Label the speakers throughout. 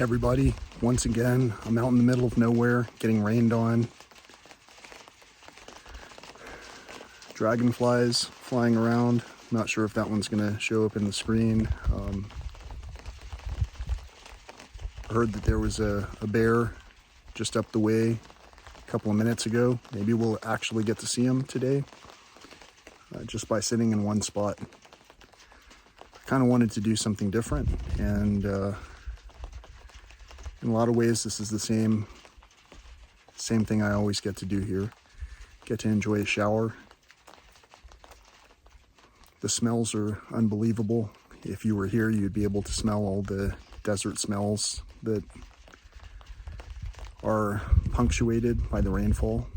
Speaker 1: Everybody, once again, I'm out in the middle of nowhere, getting rained on. Dragonflies flying around. Not sure if that one's gonna show up in the screen. I heard that there was a bear just up the way a couple of minutes ago. Maybe we'll actually get to see him today, just by sitting in one spot. I kind of wanted to do something different, and in a lot of ways, this is the same thing I always get to do here. Get to enjoy a shower. The smells are unbelievable. If you were here, you'd be able to smell all the desert smells that are punctuated by the rainfall.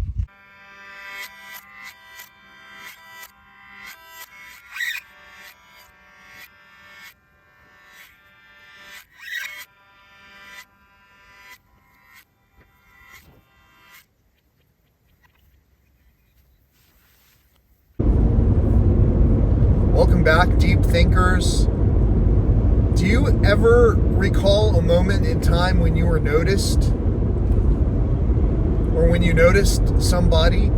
Speaker 1: Welcome back, deep thinkers. Do you ever recall a moment in time when you were noticed? Or when you noticed somebody?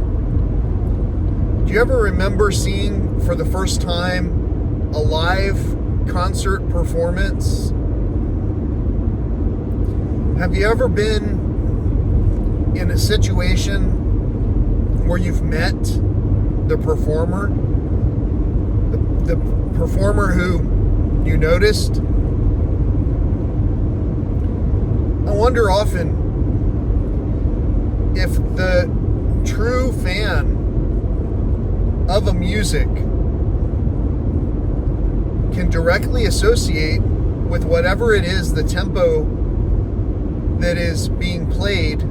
Speaker 1: Do you ever remember seeing for the first time a live concert performance? Have you ever been in a situation where you've met the performer? The performer who you noticed? I wonder often if the true fan of a music can directly associate with whatever it is, the tempo that is being played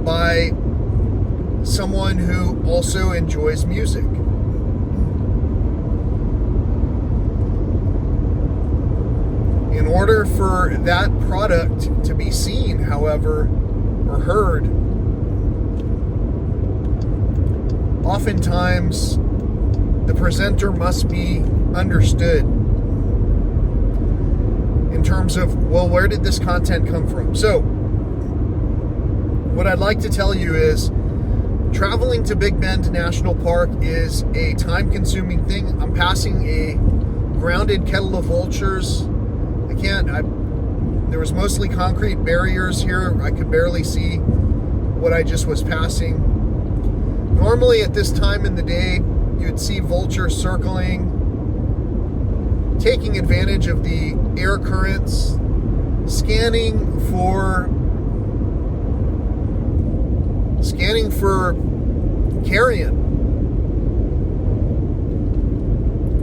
Speaker 1: by someone who also enjoys music. In order for that product to be seen, however, or heard, oftentimes the presenter must be understood in terms of, well, where did this content come from? So, what I'd like to tell you is, traveling to Big Bend National Park is a time-consuming thing. I'm passing a grounded kettle of vultures. There was mostly concrete barriers here. I could barely see what I just was passing. Normally at this time in the day, you'd see vultures circling, taking advantage of the air currents, scanning for carrion,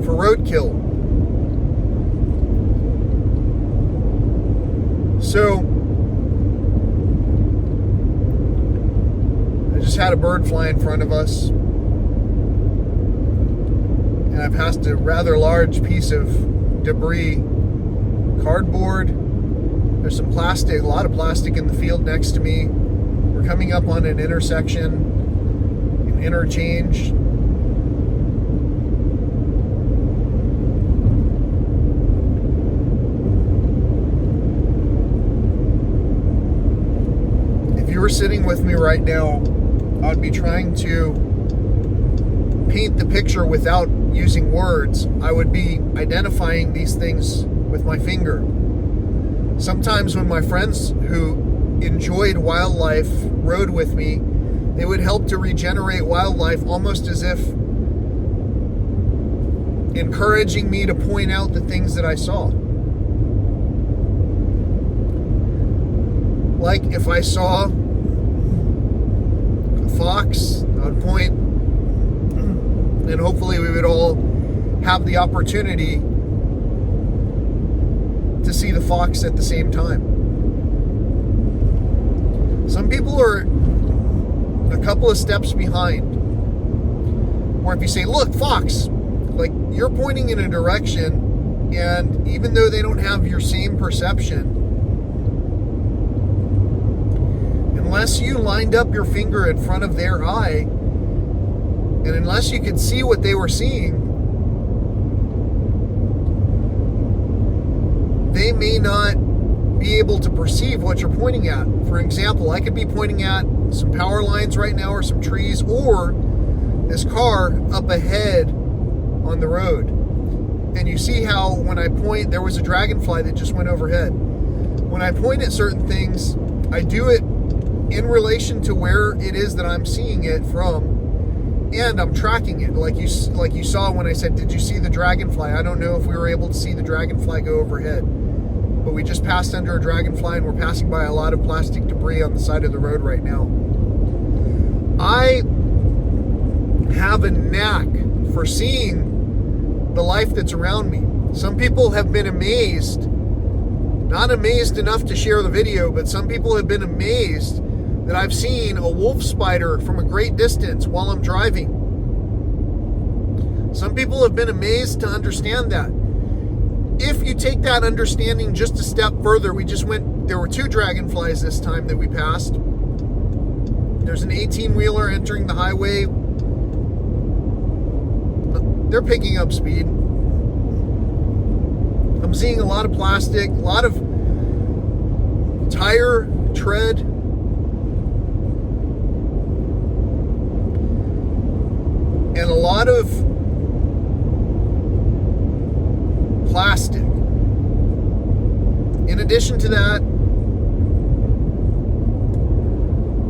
Speaker 1: for roadkill. So, I just had a bird fly in front of us, and I passed a rather large piece of debris, cardboard. There's some plastic, a lot of plastic in the field next to me. We're coming up on an intersection, an interchange. If you were sitting with me right now, I'd be trying to paint the picture without using words. I would be identifying these things with my finger. Sometimes when my friends who enjoyed wildlife rode with me, they would help to regenerate wildlife, almost as if encouraging me to point out the things that I saw. Like if I saw a fox, I would point, and hopefully we would all have the opportunity to see the fox at the same time. Some people are a couple of steps behind, where if you say, look, fox, like you're pointing in a direction, and even though they don't have your same perception, unless you lined up your finger in front of their eye, and unless you could see what they were seeing, they may not be able to perceive what you're pointing at. For example, I could be pointing at some power lines right now, or some trees, or this car up ahead on the road. And you see how when I point, there was a dragonfly that just went overhead. When I point at certain things, I do it in relation to where it is that I'm seeing it from, and I'm tracking it. Like you saw when I said, did you see the dragonfly? I don't know if we were able to see the dragonfly go overhead, but we just passed under a dragonfly, and we're passing by a lot of plastic debris on the side of the road right now. I have a knack for seeing the life that's around me. Some people have been amazed, not amazed enough to share the video, but some people have been amazed that I've seen a wolf spider from a great distance while I'm driving. Some people have been amazed to understand that. If you take that understanding just a step further, there were 2 dragonflies this time that we passed. There's an 18-wheeler entering the highway. They're picking up speed. I'm seeing a lot of plastic, a lot of tire tread. And a lot of plastic. In addition to that,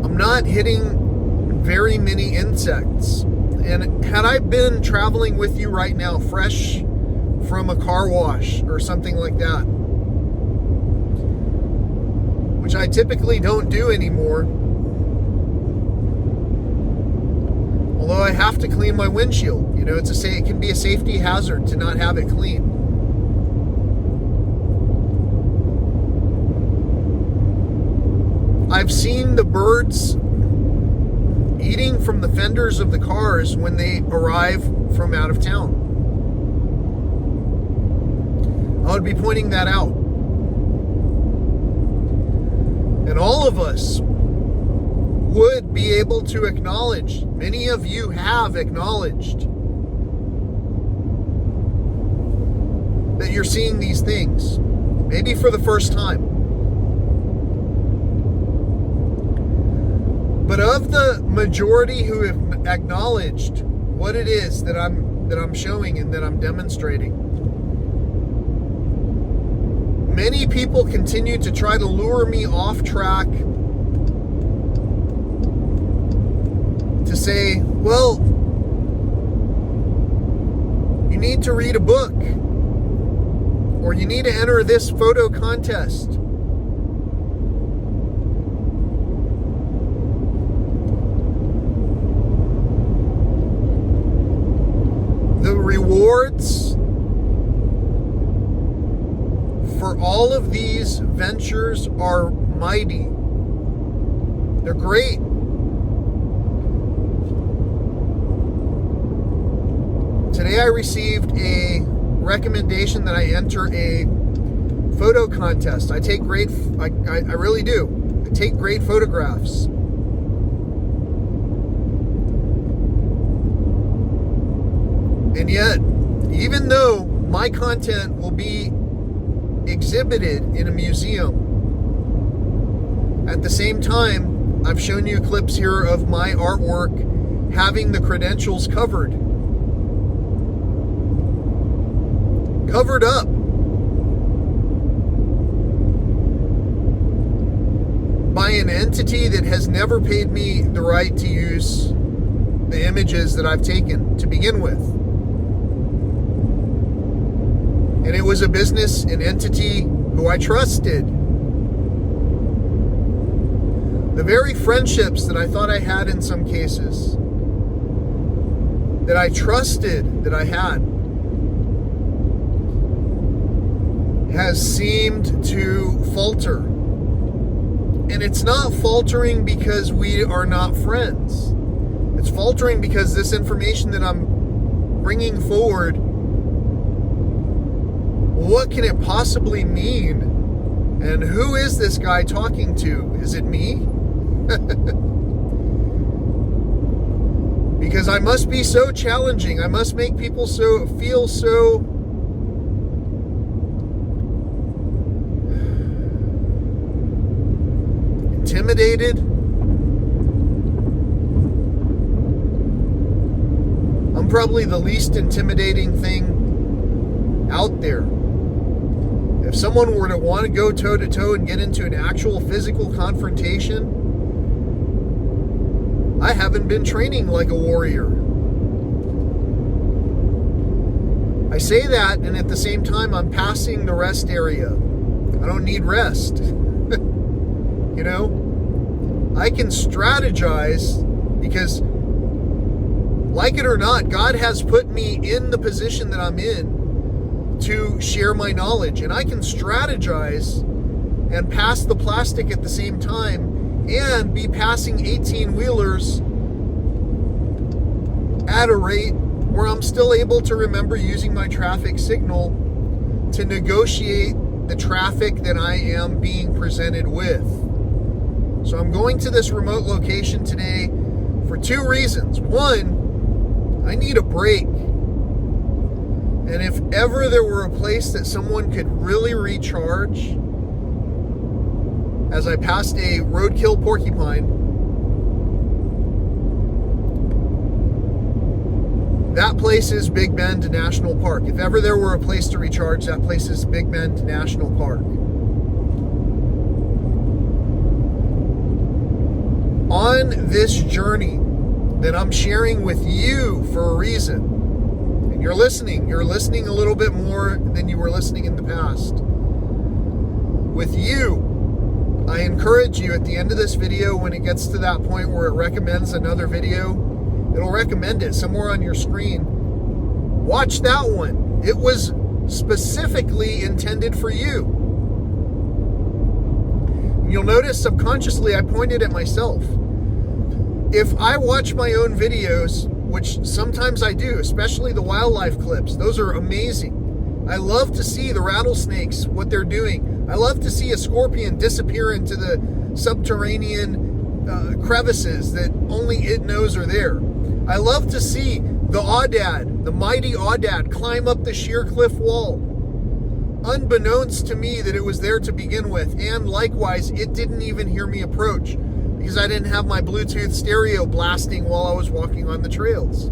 Speaker 1: I'm not hitting very many insects. And had I been traveling with you right now, fresh from a car wash or something like that, which I typically don't do anymore, although I have to clean my windshield. It can be a safety hazard to not have it clean. I've seen the birds eating from the fenders of the cars when they arrive from out of town. I would be pointing that out. And all of us would be able to acknowledge, many of you have acknowledged, that you're seeing these things, maybe for the first time. But of the majority who have acknowledged what it is that I'm showing and that I'm demonstrating, many people continue to try to lure me off track, to say, well, you need to read a book, or you need to enter this photo contest. The rewards for all of these ventures are mighty. They're great. Today I received a recommendation that I enter a photo contest. I really do. I take great photographs. And yet, even though my content will be exhibited in a museum, at the same time, I've shown you clips here of my artwork having the credentials covered up. By an entity that has never paid me the right to use the images that I've taken to begin with. And it was a business, an entity who I trusted. The very friendships that I thought I had in some cases, that I trusted that I had, has seemed to falter. And it's not faltering because we are not friends. It's faltering because this information that I'm bringing forward, what can it possibly mean? And who is this guy talking to? Is it me? Because I must be so challenging. I must make people feel so intimidated? I'm probably the least intimidating thing out there. If someone were to want to go toe-to-toe and get into an actual physical confrontation, I haven't been training like a warrior. I say that, and at the same time, I'm passing the rest area. I don't need rest. You know? I can strategize because, like it or not, God has put me in the position that I'm in to share my knowledge. And I can strategize and pass the plastic at the same time and be passing 18-wheelers at a rate where I'm still able to remember using my traffic signal to negotiate the traffic that I am being presented with. So I'm going to this remote location today for two reasons. One, I need a break. And if ever there were a place that someone could really recharge, as I passed a roadkill porcupine, that place is Big Bend National Park. If ever there were a place to recharge, that place is Big Bend National Park. On this journey that I'm sharing with you for a reason, and you're listening a little bit more than you were listening in the past. With you, I encourage you at the end of this video, when it gets to that point where it recommends another video, it'll recommend it somewhere on your screen. Watch that one. It was specifically intended for you. You'll notice subconsciously I pointed at myself. If I watch my own videos, which sometimes I do, especially the wildlife clips, those are amazing. I love to see the rattlesnakes, what they're doing. I love to see a scorpion disappear into the subterranean crevices that only it knows are there. I love to see the aoudad, the mighty aoudad, climb up the sheer cliff wall, unbeknownst to me that it was there to begin with, and likewise, it didn't even hear me approach because I didn't have my Bluetooth stereo blasting while I was walking on the trails.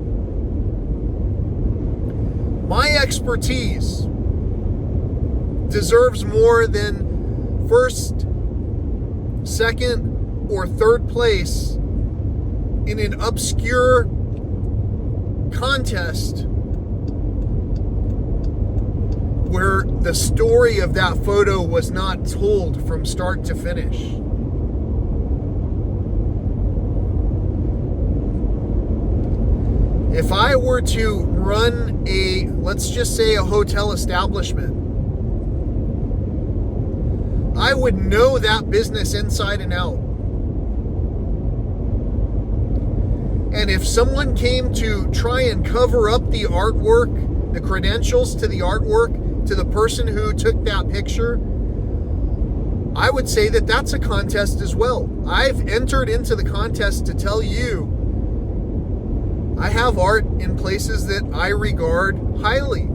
Speaker 1: My expertise deserves more than first, second, or third place in an obscure contest where the story of that photo was not told from start to finish. If I were to run a, let's just say, a hotel establishment, I would know that business inside and out. And if someone came to try and cover up the artwork, the credentials to the artwork, to the person who took that picture, I would say that that's a contest as well. I've entered into the contest to tell you I have art in places that I regard highly.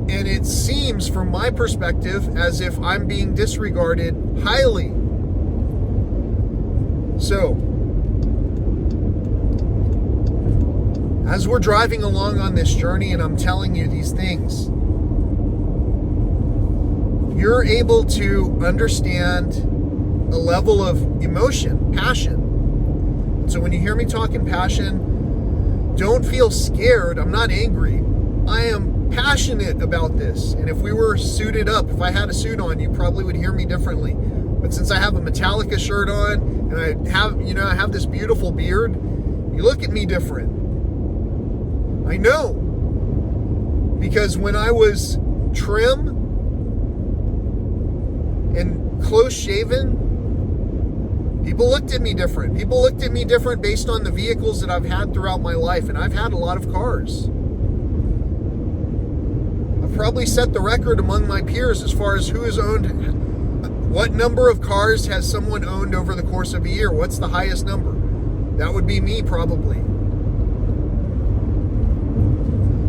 Speaker 1: And it seems, from my perspective, as if I'm being disregarded highly. So, as we're driving along on this journey and I'm telling you these things, you're able to understand a level of emotion, passion. So when you hear me talking passion, don't feel scared. I'm not angry. I am passionate about this. And if we were suited up, if I had a suit on, you probably would hear me differently. But since I have a Metallica shirt on and I have this beautiful beard, you look at me different. I know. Because when I was trim and close shaven, people looked at me different. People looked at me different based on the vehicles that I've had throughout my life. And I've had a lot of cars. I've probably set the record among my peers as far as who has owned, what number of cars has someone owned over the course of a year? What's the highest number? That would be me, probably.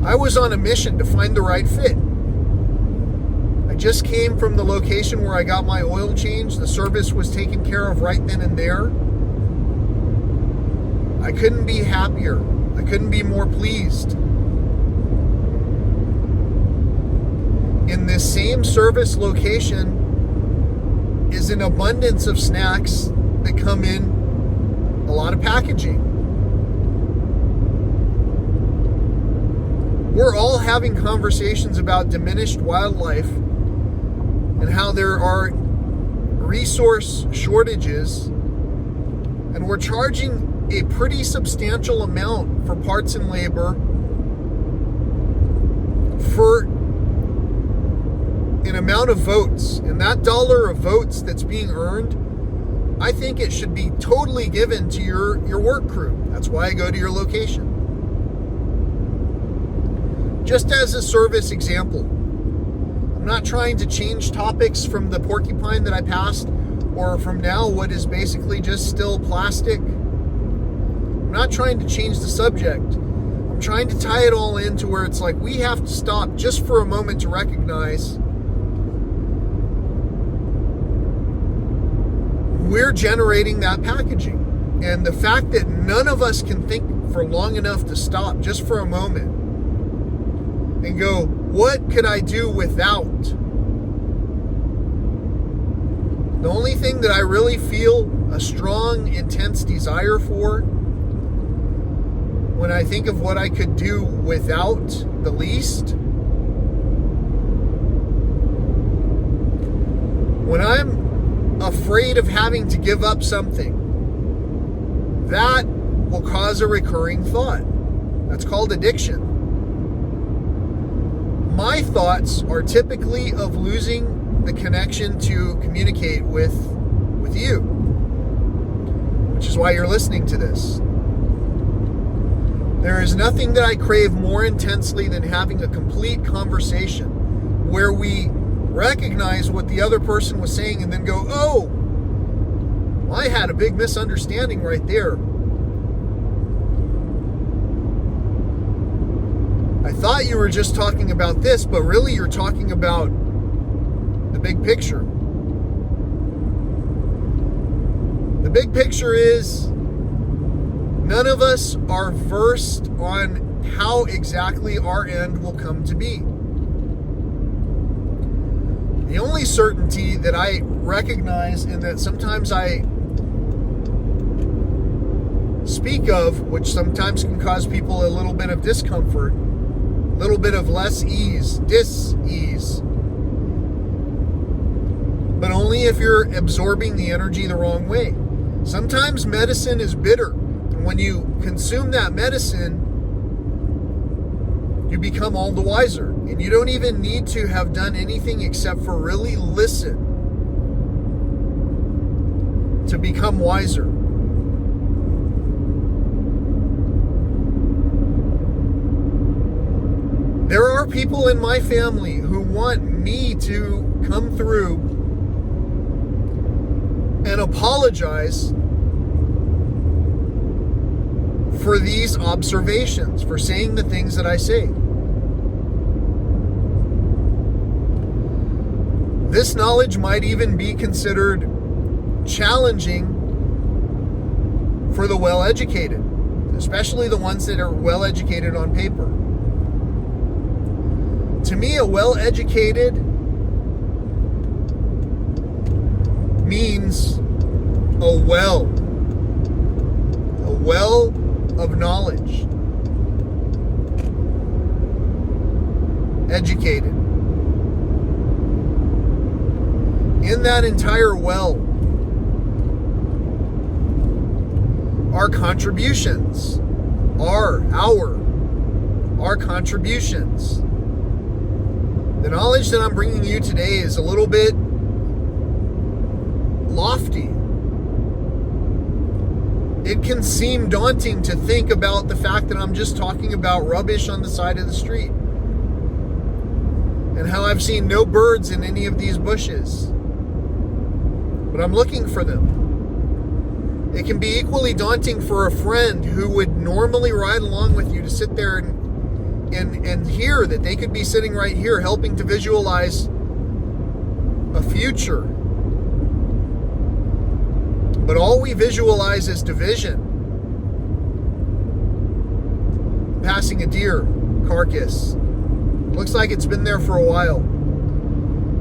Speaker 1: I was on a mission to find the right fit. I just came from the location where I got my oil change. The service was taken care of right then and there. I couldn't be happier. I couldn't be more pleased. In this same service location is an abundance of snacks that come in a lot of packaging. We're all having conversations about diminished wildlife and how there are resource shortages, and we're charging a pretty substantial amount for parts and labor for an amount of votes. And that dollar of votes that's being earned, I think it should be totally given to your work crew. That's why I go to your location. Just as a service example, I'm not trying to change topics from the porcupine that I passed, or from now what is basically just still plastic. I'm not trying to change the subject. I'm trying to tie it all into where it's like we have to stop just for a moment to recognize we're generating that packaging. And the fact that none of us can think for long enough to stop just for a moment and go, what could I do without? The only thing that I really feel a strong, intense desire for when I think of what I could do without the least, when I'm afraid of having to give up something, that will cause a recurring thought. That's called addiction. My thoughts are typically of losing the connection to communicate with you, which is why you're listening to this. There is nothing that I crave more intensely than having a complete conversation where we recognize what the other person was saying and then go, oh, I had a big misunderstanding right there. I thought you were just talking about this, but really you're talking about the big picture. The big picture is none of us are versed on how exactly our end will come to be. The only certainty that I recognize and that sometimes I speak of, which sometimes can cause people a little bit of discomfort, a little bit of dis-ease, but only if you're absorbing the energy the wrong way. Sometimes medicine is bitter. When you consume that medicine, you become all the wiser. And you don't even need to have done anything except for really listen to become wiser. There are people in my family who want me to come through and apologize for these observations, for saying the things that I say. This knowledge might even be considered challenging for the well-educated, especially the ones that are well-educated on paper. To me, a well-educated means a well of knowledge. Educated. In that entire well are contributions. Our contributions. The knowledge that I'm bringing you today is a little bit lofty. It can seem daunting to think about the fact that I'm just talking about rubbish on the side of the street and how I've seen no birds in any of these bushes, but I'm looking for them. It can be equally daunting for a friend who would normally ride along with you to sit there and hear that they could be sitting right here helping to visualize future. But all we visualize is division. Passing a deer carcass. Looks like it's been there for a while.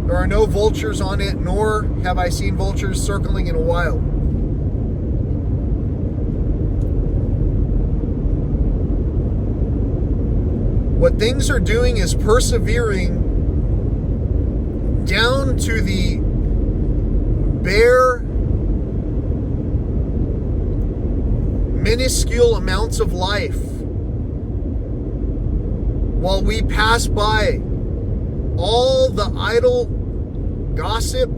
Speaker 1: There are no vultures on it, nor have I seen vultures circling in a while. What things are doing is persevering down to the bare, minuscule amounts of life while we pass by all the idle gossip,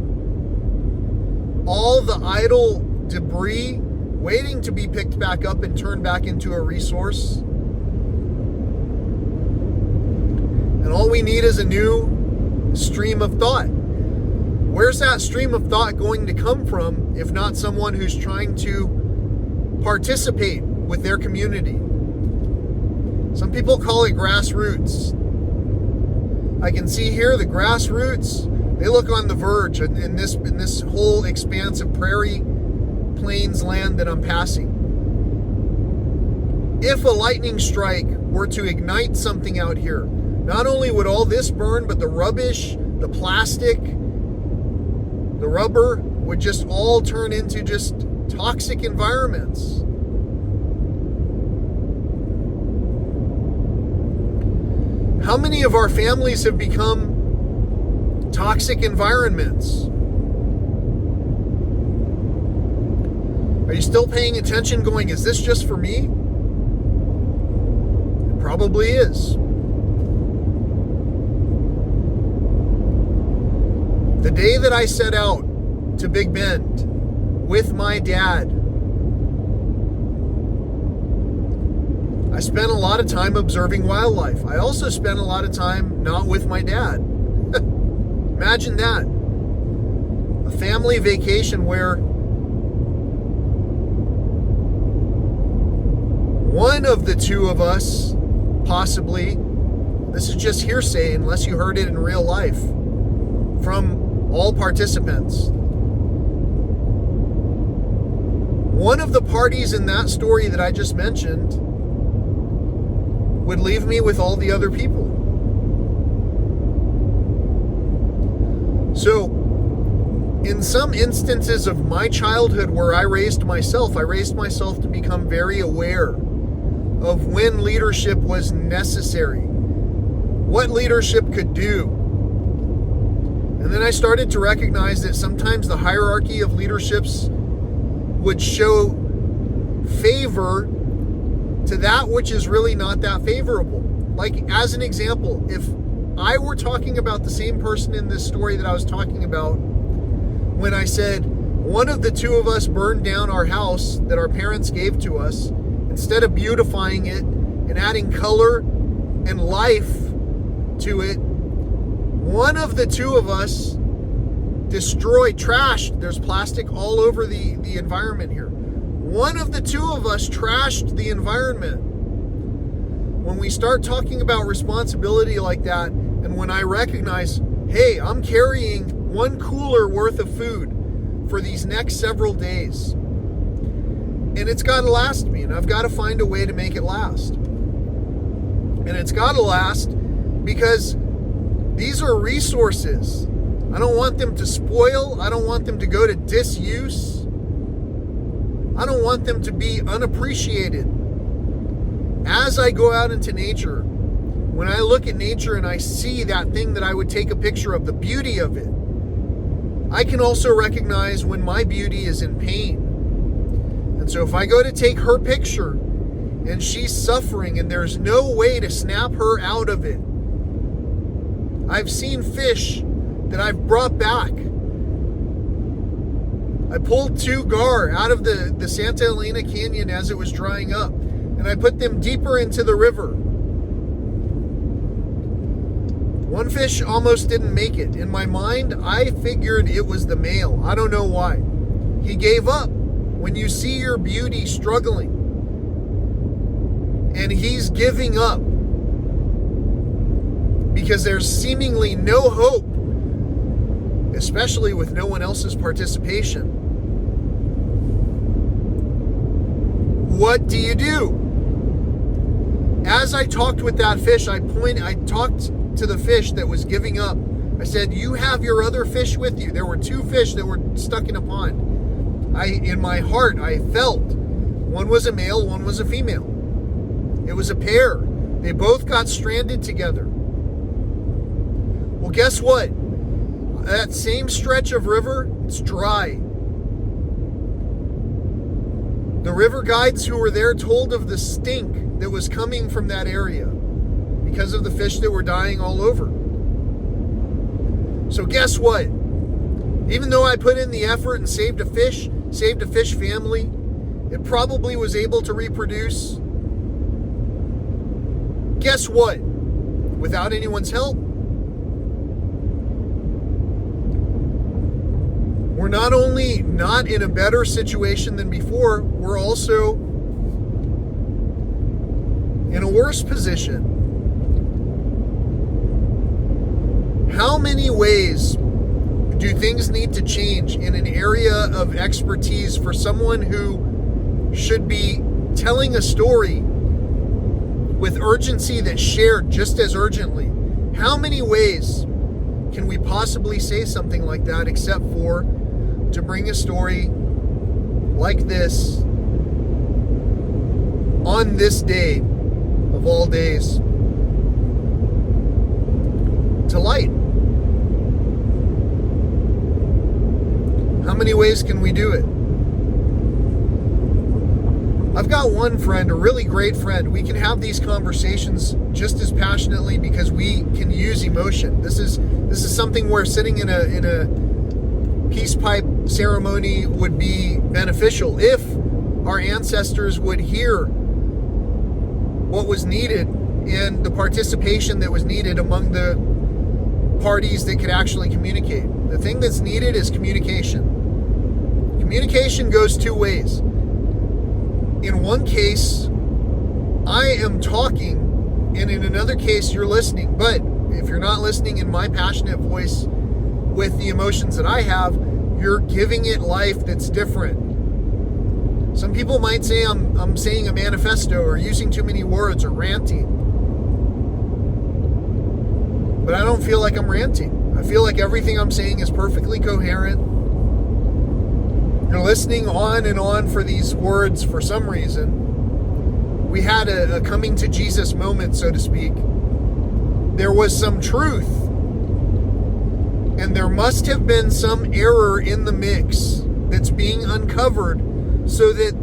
Speaker 1: all the idle debris waiting to be picked back up and turned back into a resource. And all we need is a new stream of thought. Where's that stream of thought going to come from if not someone who's trying to participate with their community? Some people call it grassroots. I can see here the grassroots, they look on the verge in this whole expanse of prairie plains land that I'm passing. If a lightning strike were to ignite something out here, not only would all this burn, but the rubbish, the plastic, the rubber would just all turn into just toxic environments. How many of our families have become toxic environments? Are you still paying attention going, is this just for me? It probably is. The day that I set out to Big Bend with my dad, I spent a lot of time observing wildlife. I also spent a lot of time not with my dad. Imagine that. A family vacation where one of the two of us, possibly, this is just hearsay unless you heard it in real life, from all participants. One of the parties in that story that I just mentioned would leave me with all the other people. So, in some instances of my childhood where I raised myself to become very aware of when leadership was necessary, what leadership could do. And then I started to recognize that sometimes the hierarchy of leaderships would show favor to that which is really not that favorable. Like, as an example, if I were talking about the same person in this story that I was talking about when I said one of the two of us burned down our house that our parents gave to us, instead of beautifying it and adding color and life to it, one of the two of us destroyed, trashed. There's plastic all over the environment here. One of the two of us trashed the environment. When we start talking about responsibility like that, and when I recognize, hey, I'm carrying 1 cooler worth of food for these next several days, and it's got to last me, and I've got to find a way to make it last. And it's got to last because these are resources. I don't want them to spoil. I don't want them to go to disuse. I don't want them to be unappreciated. As I go out into nature, when I look at nature and I see that thing that I would take a picture of, the beauty of it, I can also recognize when my beauty is in pain. And so if I go to take her picture and she's suffering and there's no way to snap her out of it, I've seen fish that I've brought back. I pulled 2 gar out of the Santa Elena Canyon as it was drying up, and I put them deeper into the river. One fish almost didn't make it. In my mind, I figured it was the male. I don't know why. He gave up. When you see your beauty struggling, and he's giving up because there's seemingly no hope. As especially with no one else's participation. What do you do? As I talked with that fish, I talked to the fish that was giving up. I said, you have your other fish with you. There were 2 fish that were stuck in a pond. In my heart, I felt one was a male, one was a female. It was a pair. They both got stranded together. Well, guess what? That same stretch of river, it's dry. The river guides who were there told of the stink that was coming from that area because of the fish that were dying all over. So guess what? Even though I put in the effort and saved a fish family, it probably was able to reproduce. Guess what? Without anyone's help, we're not only not in a better situation than before, we're also in a worse position. How many ways do things need to change in an area of expertise for someone who should be telling a story with urgency that's shared just as urgently? How many ways can we possibly say something like that except for to bring a story like this on this day of all days to light? How many ways can we do it? I've got one friend, a really great friend. We can have these conversations just as passionately because we can use emotion. This is something where sitting in a peace pipe ceremony would be beneficial if our ancestors would hear what was needed and the participation that was needed among the parties that could actually communicate. The thing that's needed is communication. Communication goes 2 ways. In one case, I am talking, and in another case, you're listening. But if you're not listening in my passionate voice with the emotions that I have, you're giving it life that's different. Some people might say I'm saying a manifesto or using too many words or ranting. But I don't feel like I'm ranting. I feel like everything I'm saying is perfectly coherent. You're listening on and on for these words for some reason. We had a coming to Jesus moment, so to speak. There was some truth, and there must have been some error in the mix that's being uncovered so that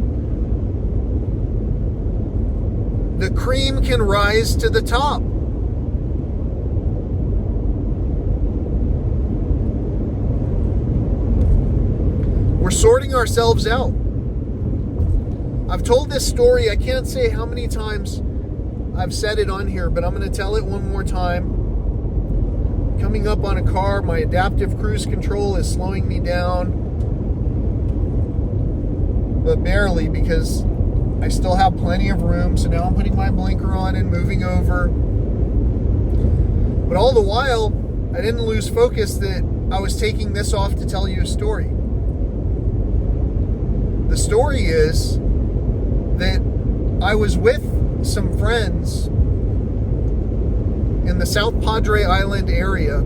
Speaker 1: the cream can rise to the top. We're sorting ourselves out. I've told this story, I can't say how many times I've said it on here, but I'm going to tell it one more time. Coming up on a car, my adaptive cruise control is slowing me down, but barely, because I still have plenty of room. So now I'm putting my blinker on and moving over. But all the while, I didn't lose focus that I was taking this off to tell you a story. The story is that I was with some friends in the South Padre Island area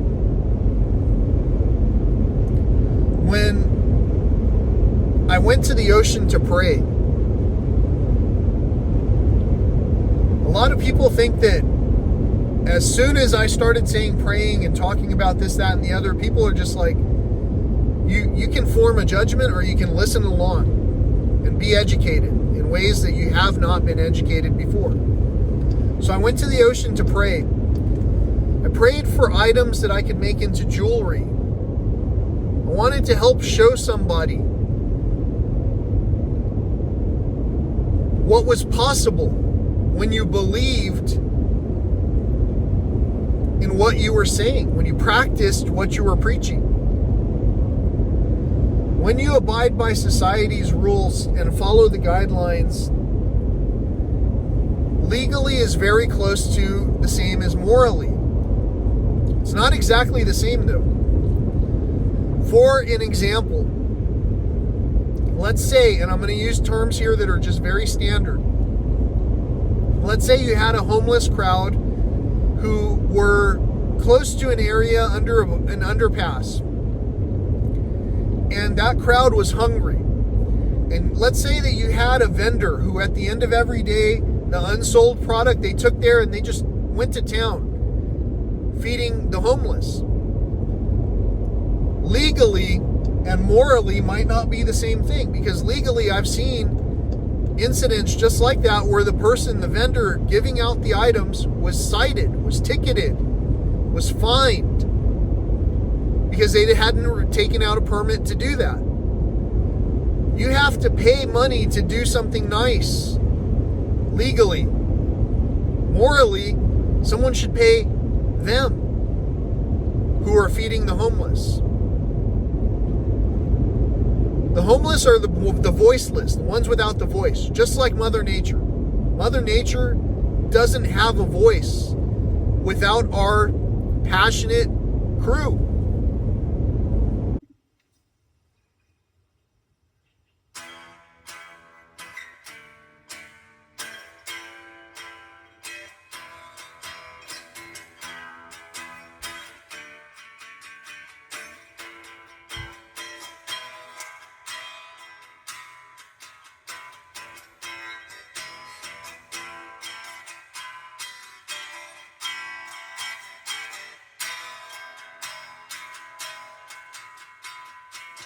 Speaker 1: when I went to the ocean to pray. A lot of people think that as soon as I started saying praying and talking about this, that, and the other, people are just like, you can form a judgment or you can listen along and be educated in ways that you have not been educated before. So I went to the ocean to pray. I prayed for items that I could make into jewelry. I wanted to help show somebody what was possible when you believed in what you were saying, when you practiced what you were preaching. When you abide by society's rules and follow the guidelines, legally is very close to the same as morally. It's not exactly the same, though. For an example, let's say, and I'm going to use terms here that are just very standard. Let's say you had a homeless crowd who were close to an area under an underpass, and that crowd was hungry. And let's say that you had a vendor who at the end of every day, the unsold product they took there and they just went to town feeding the homeless. Legally and morally might not be the same thing, because legally I've seen incidents just like that where the person, the vendor giving out the items, was cited, was ticketed, was fined because they hadn't taken out a permit to do that. You have to pay money to do something nice legally. Morally, someone should pay them who are feeding the homeless. The homeless are the voiceless, the ones without the voice, just like Mother Nature. Mother Nature doesn't have a voice without our passionate crew.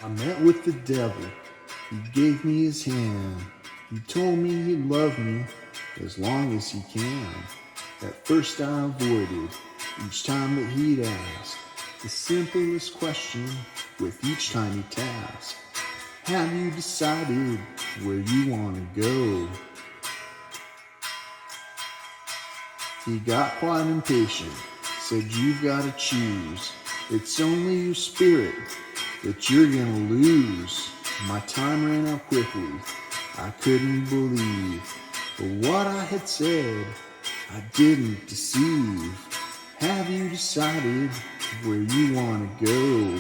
Speaker 2: I met with the devil. He gave me his hand. He told me he'd love me as long as he can. At first I avoided each time that he'd ask the simplest question with each tiny task. Have you decided where you want to go? He got quite impatient, said you've got to choose. It's only your spirit that you're gonna lose. My time ran out quickly, I couldn't believe. But what I had said, I didn't deceive. Have you decided where you wanna go?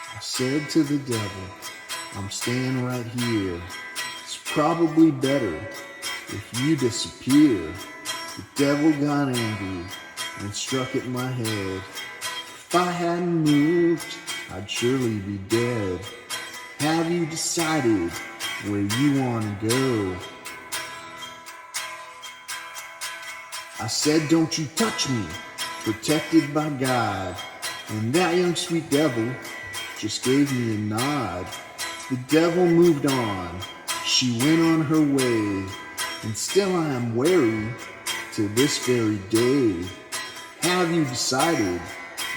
Speaker 2: I said to the devil, I'm staying right here. It's probably better if you disappear. The devil got angry and struck at my head. If I hadn't moved, I'd surely be dead. Have you decided where you want to go? I said, don't you touch me, protected by God. And that young sweet devil just gave me a nod. The devil moved on, she went on her way, and still I am wary to this very day. Have you decided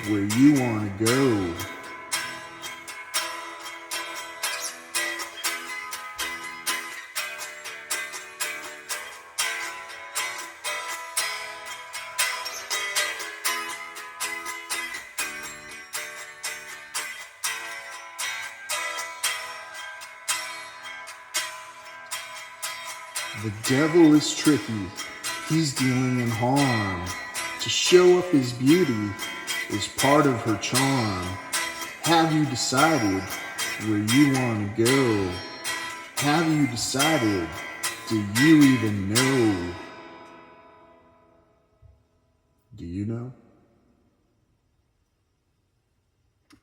Speaker 2: where you want to go? The devil is tricky, he's dealing in harm. To show up his beauty is part of her charm. Have you decided where you want to go? Have you decided, do you even know? Do you know?